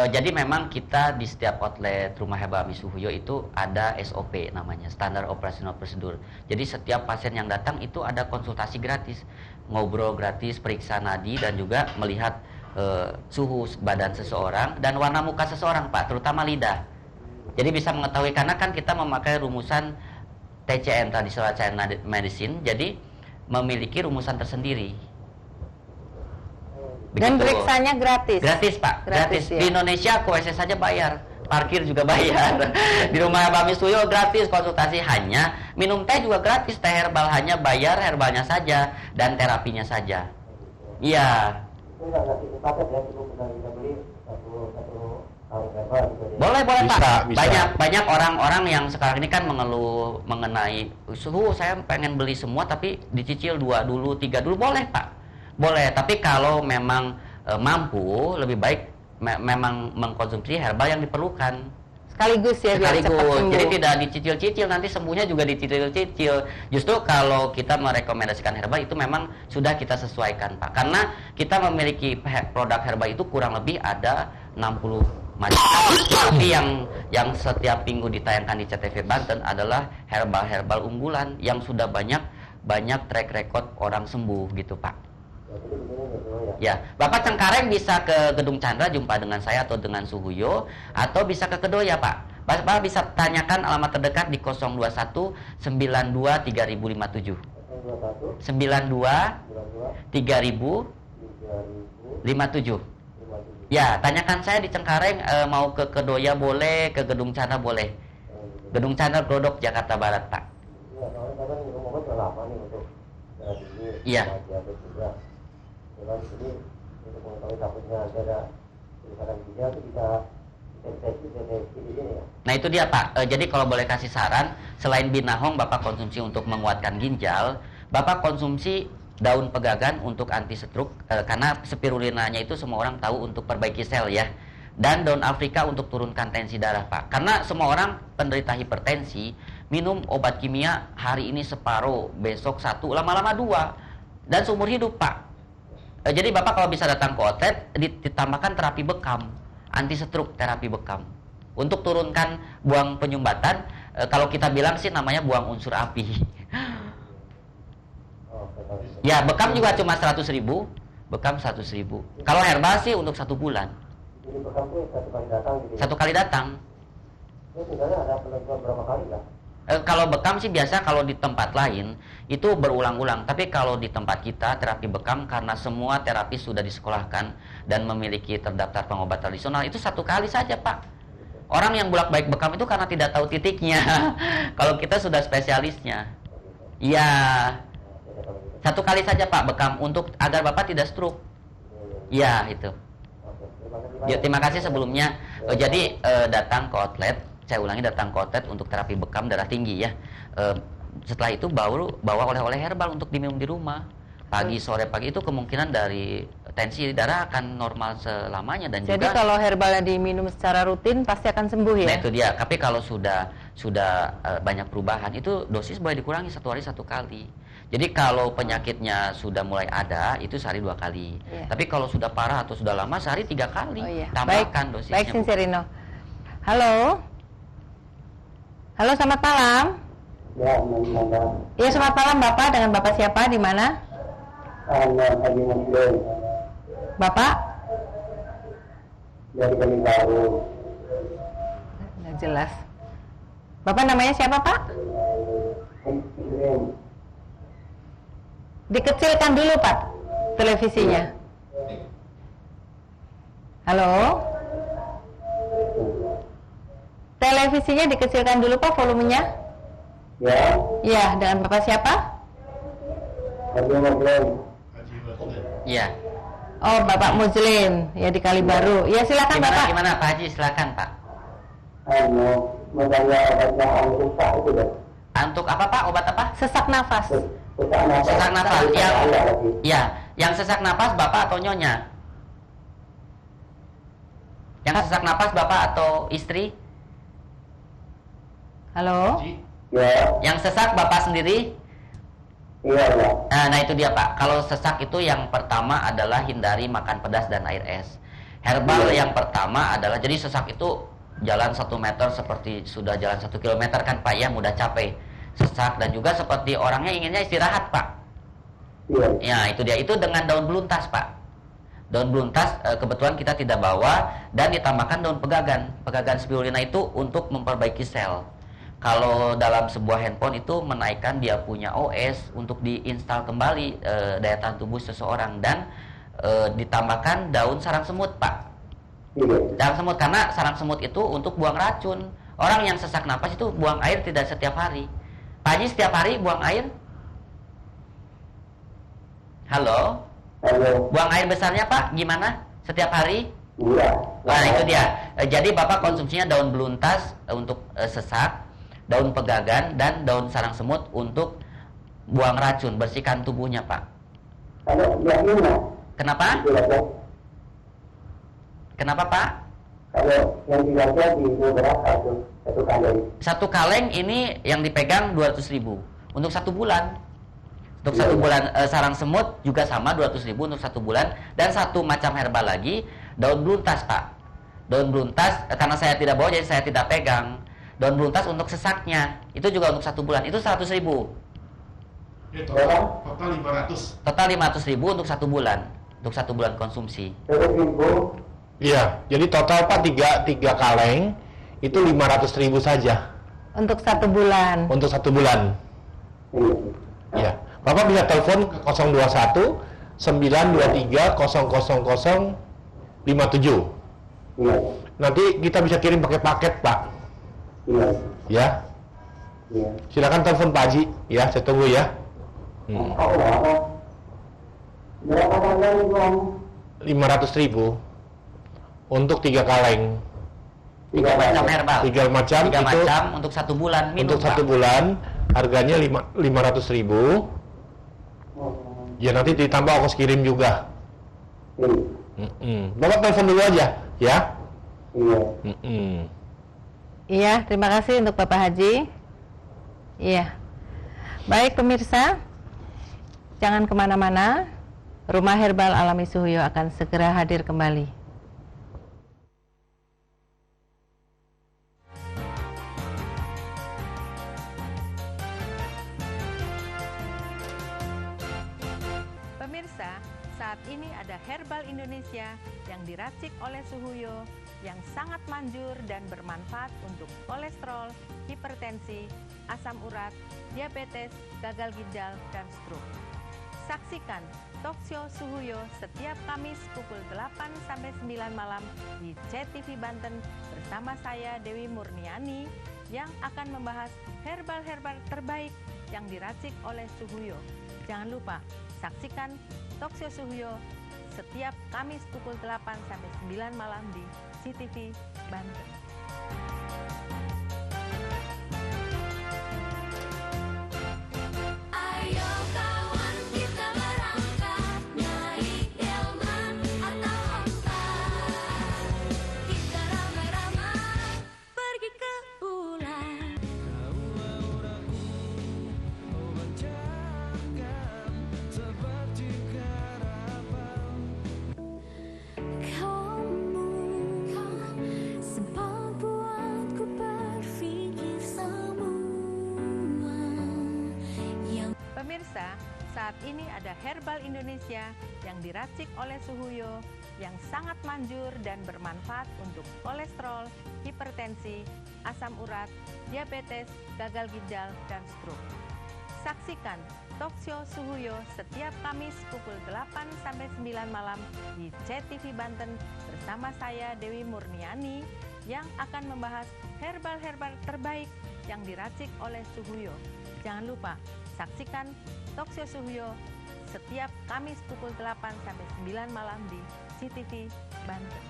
Jadi memang kita di setiap outlet Rumah Herbal Ami Suhuyo itu ada SOP namanya, Standard Operational Procedure. Jadi setiap pasien yang datang itu ada konsultasi gratis, ngobrol gratis, periksa nadi dan juga melihat suhu badan seseorang dan warna muka seseorang, Pak, terutama lidah. Jadi bisa mengetahui, karena kan kita memakai rumusan TCM, Traditional Chinese Medicine, jadi memiliki rumusan tersendiri. Dan Begitu. periksanya gratis. Gratis, Pak. Gratis. ya. Di Indonesia KWC saja bayar, parkir juga bayar. Di Rumah Herbal Ami Suhuyo gratis konsultasi, hanya minum teh juga gratis, teh herbal hanya bayar herbalnya saja dan terapinya saja. Iya. Itu nggak ngasih paket ya, cukup kita beli satu kaleng herbal gitu ya. Boleh, Bisa, Pak. bisa. Banyak orang-orang yang sekarang ini kan mengeluh mengenai suhu, saya pengen beli semua tapi dicicil 2 dulu, 3 dulu, boleh, Pak. Boleh, tapi kalau memang mampu, lebih baik memang mengkonsumsi herbal yang diperlukan. Sekaligus ya, biar cepat Sekaligus. sembuh. Jadi tidak dicicil-cicil, nanti sembuhnya juga dicicil-cicil. Justru kalau kita merekomendasikan herbal itu memang sudah kita sesuaikan, Pak. Karena kita memiliki produk herbal itu kurang lebih ada 60 macam. Tapi yang setiap minggu ditayangkan di CTV Banten adalah herbal-herbal unggulan yang sudah banyak track record orang sembuh gitu, Pak. Ya, Bapak Cengkareng bisa ke Gedung Chandra jumpa dengan saya atau dengan Suhuyo, atau bisa ke Kedoya, Pak. Bapak bisa tanyakan alamat terdekat di 021 92 3057. 92 3057. Ya, tanyakan saya di Cengkareng, mau ke Kedoya boleh, ke Gedung Chandra boleh. Gedung Chandra Glodok, Jakarta Barat, Pak. Iya. Nah itu dia Pak, jadi kalau boleh kasih saran, selain binahong Bapak konsumsi untuk menguatkan ginjal, Bapak konsumsi daun pegagan untuk anti stroke, karena spirulinanya itu semua orang tahu untuk perbaiki sel ya. Dan daun Afrika untuk turunkan tensi darah Pak. Karena semua orang penderita hipertensi minum obat kimia hari ini separuh, besok 1, lama-lama 2, dan seumur hidup Pak. Jadi Bapak kalau bisa datang ke outlet, ditambahkan terapi bekam, anti stroke terapi bekam. Untuk turunkan buang penyumbatan, kalau kita bilang sih namanya buang unsur api. Ya, bekam juga cuma 100.000, bekam 100.000. Kalau herbal sih untuk 1 bulan. Jadi bekam itu satu kali datang gitu. Satu kali datang. Itu sebenarnya ada penentuan berapa kali lah? Kalau bekam sih biasa kalau di tempat lain itu berulang-ulang. Tapi kalau di tempat kita terapi bekam karena semua terapis sudah disekolahkan dan memiliki terdaftar pengobat tradisional itu 1 kali saja Pak. Orang yang bolak-balik bekam itu karena tidak tahu titiknya. Kalau kita sudah spesialisnya. Ya, 1 kali saja Pak bekam untuk agar Bapak tidak stroke. Ya itu. Ya, terima kasih sebelumnya. Jadi datang ke outlet, saya ulangi datang ke outlet untuk terapi bekam darah tinggi ya. Setelah itu bawa oleh-oleh herbal untuk diminum di rumah. Pagi, sore, pagi itu kemungkinan dari tensi darah akan normal selamanya dan Jadi juga. kalau herbalnya diminum secara rutin pasti akan sembuh ya? Nah itu dia. Tapi kalau sudah banyak perubahan itu dosis boleh dikurangi 1 hari 1 kali. Jadi kalau penyakitnya sudah mulai ada itu sehari 2 kali. Iya. Tapi kalau sudah parah atau sudah lama sehari 3 kali. Oh, iya. Tambahkan dosisnya. Baik, Bu. Sincerino. Halo. Halo, selamat malam. Ya, memang. Iya, selamat malam Bapak. Dengan Bapak siapa? Di mana? Haji Muslim Bapak? dari Kalibaru. Nggak jelas. Bapak namanya siapa Pak? Muslim. Dikecilkan dulu Pak televisinya. Halo? Televisinya dikecilkan dulu Pak volumenya. Ya, Iya, dengan Bapak siapa? Haji Muslim. Iya. Oh, Bapak Muslim, ya di Kalibaru. Ya silakan Bapak. Gimana Pak Haji? Silakan Pak. Menanya obatnya antuk Pak itu deh. Untuk apa Pak? Obat apa? Sesak nafas. Sesak nafas. Yang sesak nafas Bapak atau Nyonya? Yang sesak nafas Bapak atau istri? Halo? Ya, Yang sesak Bapak sendiri? iya ya. Nah itu dia Pak. Kalau sesak itu yang pertama adalah hindari makan pedas dan air es. Herbal yang pertama adalah, jadi sesak itu jalan 1 meter seperti sudah jalan 1 kilometer kan Pak ya, mudah capek. Sesak dan juga seperti orangnya inginnya istirahat Pak. Iya. Ya itu dia, itu dengan daun beluntas Pak. Daun beluntas kebetulan kita tidak bawa, dan ditambahkan daun pegagan. Pegagan spirulina itu untuk memperbaiki sel. Kalau dalam sebuah handphone itu menaikkan dia punya OS untuk diinstal kembali daya tahan tubuh seseorang, dan ditambahkan daun sarang semut Pak. Iya. Sarang semut, karena sarang semut itu untuk buang racun. Orang yang sesak napas itu buang air tidak setiap hari. Pak Haji setiap hari buang air? Halo? Halo. Buang air besarnya Pak gimana? Setiap hari? Iya. Nah itu dia. Jadi Bapak konsumsinya daun beluntas untuk sesak, daun pegagan, dan daun sarang semut untuk buang racun, bersihkan tubuhnya Pak. Kalau yang ini, Kenapa? Kenapa Pak? kalau yang dibaca di berapa tuh 1 kali? 1 kaleng ini yang dipegang 200.000 untuk 1 bulan. Untuk 1 bulan sarang semut juga sama 200.000 untuk 1 bulan, dan 1 macam herbal lagi daun beluntas Pak. Daun beluntas karena saya tidak bawa jadi saya tidak pegang. Daun beluntas untuk sesaknya itu juga untuk 1 bulan, itu 100.000. Ya, total 500. Total 500.000 untuk 1 bulan, untuk 1 bulan konsumsi. 100.000. Iya, jadi total Pak 3 kaleng itu 500.000 saja. Untuk 1 bulan. Untuk 1 bulan. Ya. Bapak bisa telepon ke 021 923 000 57. Nanti kita bisa kirim pakai paket, Pak. Ya. Silakan telepon Pak Haji, ya, saya tunggu ya. 500.000 untuk 3 kaleng. 3 macam herbal. 3 macam 3 itu macam untuk 1 bulan minum. untuk 1 bulan harganya 500.000. Ya nanti ditambah ongkos kirim juga. Bapak telepon dulu aja, ya. Iya, terima kasih untuk Bapak Haji. Iya. Baik pemirsa, jangan kemana-mana. Rumah Herbal Alami Suhuyo akan segera hadir kembali. Pemirsa, saat ini ada Herbal Indonesia yang diracik oleh Suhuyo yang sangat manjur dan bermanfaat untuk kolesterol, hipertensi, asam urat, diabetes, gagal ginjal, dan stroke. Saksikan Talkshow Suhuyo setiap Kamis pukul 8-9 malam di CTV Banten bersama saya Dewi Murniani yang akan membahas herbal-herbal terbaik yang diracik oleh Suhuyo. Jangan lupa saksikan Talkshow Suhuyo setiap Kamis pukul 8-9 malam di CTV Banten. Ayo kawan kita berangkat naik delman atau onta. Kita ramai-ramai pergi ke bulan. Kamu sempat buatku berpikir semua yang Pemirsa, saat ini ada Herbal Indonesia yang diracik oleh Suhuyo yang sangat manjur dan bermanfaat untuk kolesterol, hipertensi, asam urat, diabetes, gagal ginjal, dan stroke. Saksikan Talkshow Suhuyo setiap Kamis pukul 8-9 malam di CTV Banten bersama saya Dewi Murniani yang akan membahas herbal-herbal terbaik yang diracik oleh Suhuyo. Jangan lupa saksikan Talkshow Suhuyo setiap Kamis pukul 8-9 malam di CTV Banten.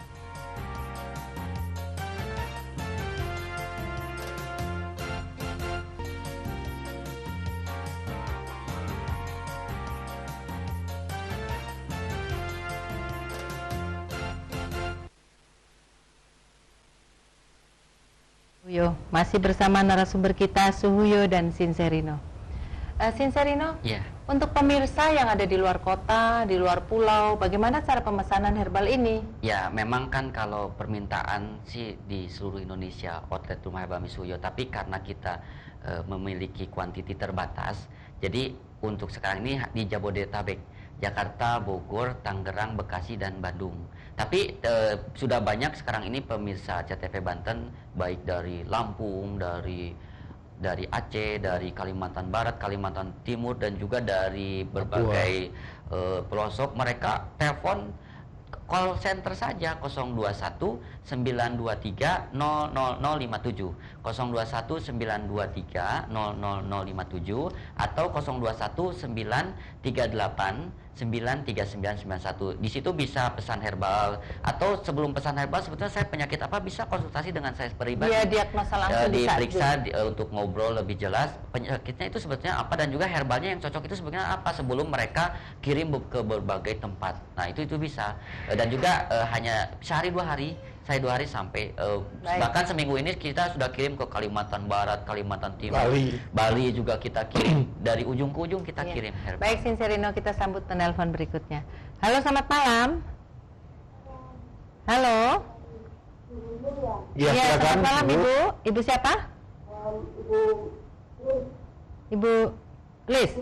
Suhuyo, masih bersama narasumber kita Suhuyo dan Sinserino. Sinserino, Iya. untuk pemirsa yang ada di luar kota, di luar pulau, bagaimana cara pemesanan herbal ini? Ya, memang kan kalau permintaan sih di seluruh Indonesia outlet Rumah Herbal Suhuyo, tapi karena kita memiliki kuantiti terbatas, jadi untuk sekarang ini di Jabodetabek, Jakarta, Bogor, Tangerang, Bekasi, dan Bandung. Tapi sudah banyak sekarang ini pemirsa CTV Banten, baik dari Lampung, dari Aceh, dari Kalimantan Barat, Kalimantan Timur, dan juga dari berbagai pelosok. Mereka telepon call center saja 021 923 00057 021 923 00057 atau 021 938 93991. Di situ bisa pesan herbal, atau sebelum pesan herbal sebetulnya saya penyakit apa bisa konsultasi dengan saya pribadi. Dia diagnosa langsung diperiksa untuk ngobrol lebih jelas penyakitnya itu sebetulnya apa, dan juga herbalnya yang cocok itu sebetulnya apa sebelum mereka kirim ke berbagai tempat. Nah, itu bisa. Dan juga hanya sehari 2 hari, saya 2 hari sampai bahkan seminggu ini kita sudah kirim ke Kalimantan Barat, Kalimantan Timur, Bali juga kita kirim. Dari ujung ke ujung kita kirim herbal. Baik Sinserino, kita sambut penelpon berikutnya. Halo, selamat malam. Halo. Ya, Iya, silakan, selamat malam Bu. Ibu. Ibu siapa? Ibu Liz.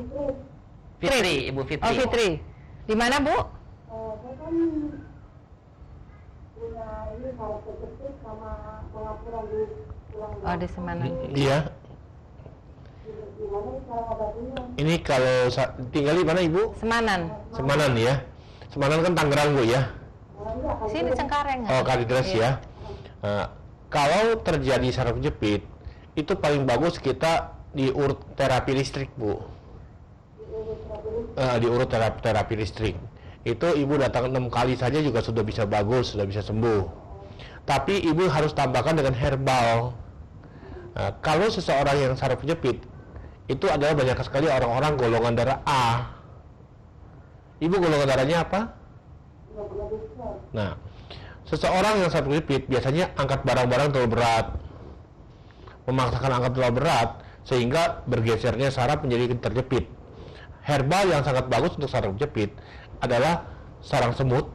Fitri, Ibu Fitri. Oh, Fitri. Di mana, Bu? Saya kan punya ini saraf kejepit sama pengapuran di tulang Oh, di Semanan. Iya. gimana cara ngobatinya? Ini kalau tinggal di mana Ibu? Semanan. Semanan ya. Semanan kan Tangerang Bu ya. Sini Cengkareng. Oh, Kalideres Iya. ya. Kalau terjadi saraf jepit, itu paling bagus kita diurut terapi listrik Bu. Diurut terapi listrik. Itu Ibu datang 6 kali saja juga sudah bisa bagus, sudah bisa sembuh. Tapi Ibu harus tambahkan dengan herbal. Kalau seseorang yang saraf jepit, itu adalah banyak sekali orang-orang golongan darah A. Ibu golongan darahnya apa? Nah, seseorang yang saraf jepit biasanya angkat barang-barang terlalu berat, memaksakan angkat terlalu berat sehingga bergesernya saraf menjadi terjepit. Herbal yang sangat bagus untuk saraf jepit adalah sarang semut,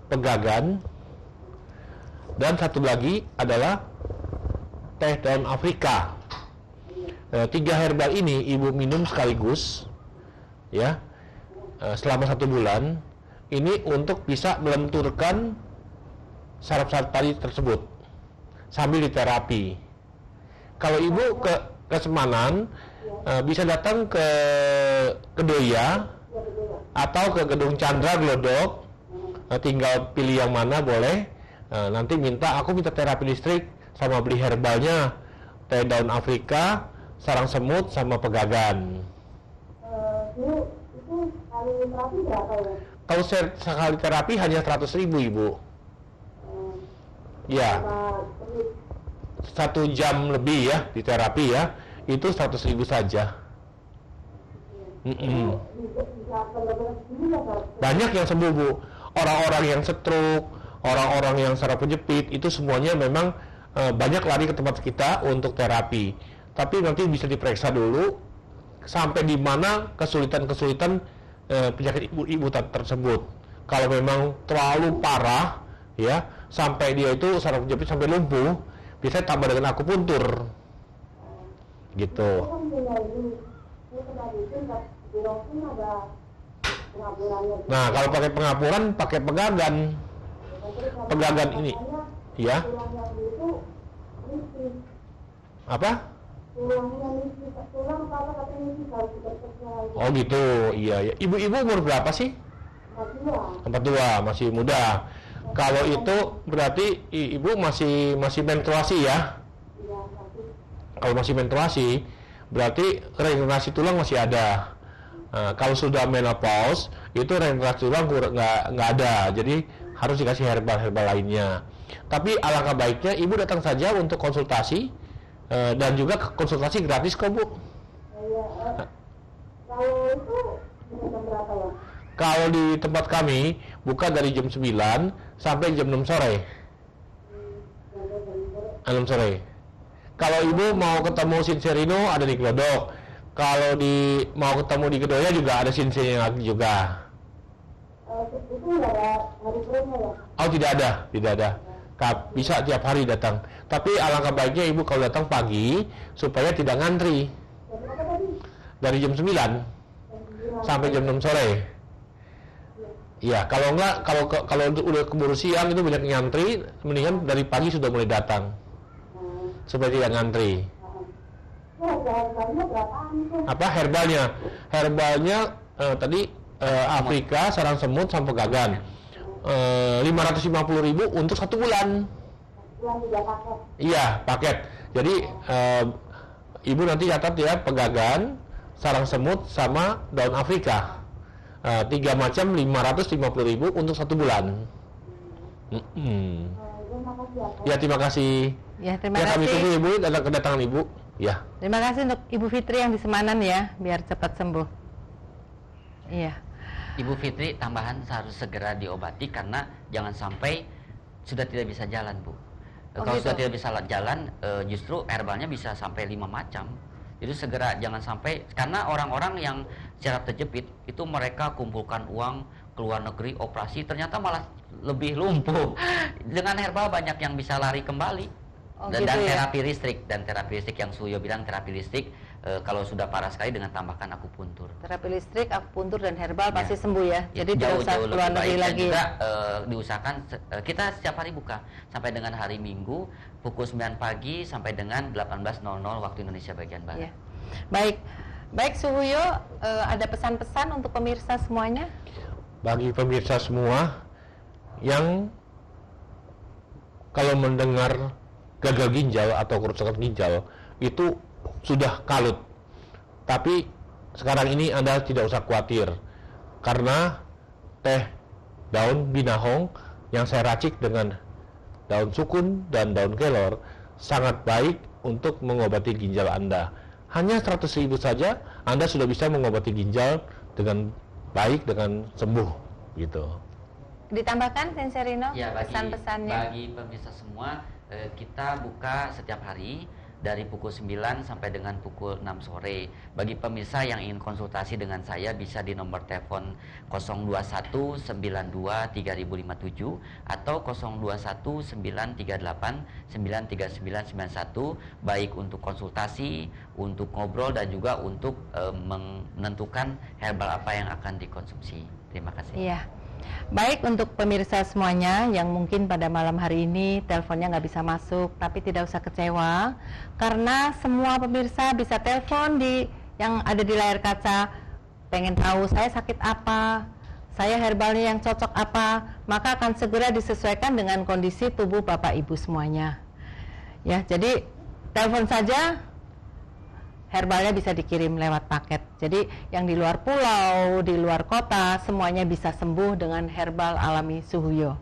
pegagan, dan satu lagi adalah teh daun Afrika. 3 herbal ini Ibu minum sekaligus ya selama 1 bulan ini untuk bisa melenturkan saraf-saraf tadi tersebut sambil diterapi. Kalau Ibu ke Semanan bisa datang ke Kedoya atau ke Gedung Chandra Glodok, tinggal pilih yang mana boleh. Nanti aku minta terapi listrik sama beli herbalnya, teh daun Afrika, sarang semut sama pegagan. Itu kali terapi berapa ya? Kalau sekali terapi hanya 100.000 Ibu. Ya, 1 jam lebih ya di terapi ya, itu 100.000 saja. Banyak yang sembuh Bu. Orang-orang yang stroke, orang-orang yang saraf kejepit itu semuanya memang banyak lari ke tempat kita untuk terapi. Tapi nanti bisa diperiksa dulu sampai di mana kesulitan-kesulitan penyakit ibu tersebut. Kalau memang terlalu parah ya, sampai dia itu saraf kejepit sampai lumpuh, bisa tambah dengan akupuntur. Gitu. Nah, kalau pakai pengapuran, pakai pegagan. Pegagan ini, ya. Apa? Oh gitu, iya ya. Ibu-ibu umur berapa sih? 42, masih muda. Kalau itu berarti ibu masih menstruasi ya? Kalau masih menstruasi, berarti regenerasi tulang masih ada. Kalau sudah menopause, itu regenerasi tulang nggak ada. Jadi harus dikasih herbal lainnya. Tapi alangkah baiknya ibu datang saja untuk konsultasi, dan juga konsultasi gratis kok Bu. Kalau itu jam berapa ya? Kalau di tempat kami buka dari jam 9 sampai jam 6 sore. 6 sore. Kalau ibu mau ketemu Sinserino ada di Glodok. Kalau mau ketemu di Kedoya juga ada Sinserino juga. Itu nggak ada hari kerja ya? Oh tidak ada. Bisa tiap hari datang. Tapi alangkah baiknya ibu kalau datang pagi supaya tidak ngantri. Dari jam 9 sampai jam 6 sore. Ya, kalau enggak, kalau udah keburu siang itu banyak ngantri, mendingan dari pagi sudah mulai datang supaya tidak ngantri. Apa herbalnya? Herbalnya tadi Afrika, sarang semut, sampai pegagan. 550.000 untuk 1 bulan. Iya, paket. Jadi ibu nanti catat ya, pegagan, sarang semut, sama daun Afrika. 3 macam 550.000 untuk 1 bulan. Ya, terima kasih. Ya, terima Kami kasih. tunggu ibu, kedatangan ibu. Ya. Terima kasih untuk Ibu Fitri yang di Semanan ya, biar cepat sembuh. Iya. Ibu Fitri tambahan harus segera diobati karena jangan sampai sudah tidak bisa jalan Bu. Kalau gitu. sudah tidak bisa jalan, justru herbalnya bisa sampai 5 macam. Jadi segera jangan sampai, karena orang-orang yang secara terjepit itu mereka kumpulkan uang ke luar negeri operasi ternyata malah lebih lumpuh. Dengan herbal banyak yang bisa lari kembali. Oh, dan gitu ya? terapi listrik yang Suyo bilang terapi listrik kalau sudah parah sekali dengan tambahkan akupuntur. Terapi listrik, akupuntur dan herbal Ya. pasti sembuh ya. Ya, Jadi tidak usah jauh keluar lebih negeri baik. Dan lagi. juga diusahakan kita setiap hari buka sampai dengan hari Minggu pukul 9 pagi sampai dengan 18.00 waktu Indonesia bagian barat. Ya. Baik Suhuyo, ada pesan-pesan untuk pemirsa semuanya? Bagi pemirsa semua yang kalau mendengar gagal ginjal atau kerusakan ginjal itu sudah kalut, tapi sekarang ini Anda tidak usah khawatir karena teh daun binahong yang saya racik dengan daun sukun dan daun kelor sangat baik untuk mengobati ginjal Anda. Hanya 100.000 saja Anda sudah bisa mengobati ginjal dengan baik, dengan sembuh gitu. Ditambahkan Senserino Ya, pesan-pesannya. bagi pemirsa semua, kita buka setiap hari dari pukul 9 sampai dengan pukul 6 sore. Bagi pemirsa yang ingin konsultasi dengan saya bisa di nomor telepon 021 92 3057 atau 021 938 93991, baik untuk konsultasi, untuk ngobrol dan juga untuk menentukan herbal apa yang akan dikonsumsi. Terima kasih. Iya. Baik, untuk pemirsa semuanya yang mungkin pada malam hari ini teleponnya nggak bisa masuk, tapi tidak usah kecewa karena semua pemirsa bisa telepon yang ada di layar kaca. Pengen tahu saya sakit apa, saya herbalnya yang cocok apa, maka akan segera disesuaikan dengan kondisi tubuh Bapak Ibu semuanya. Ya, jadi telepon saja, herbalnya bisa dikirim lewat paket. Jadi yang di luar pulau, di luar kota, semuanya bisa sembuh dengan herbal alami Suhuyo.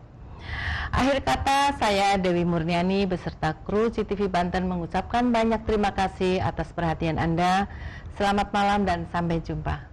Akhir kata, saya Dewi Murniani beserta kru CTV Banten mengucapkan banyak terima kasih atas perhatian Anda. Selamat malam dan sampai jumpa.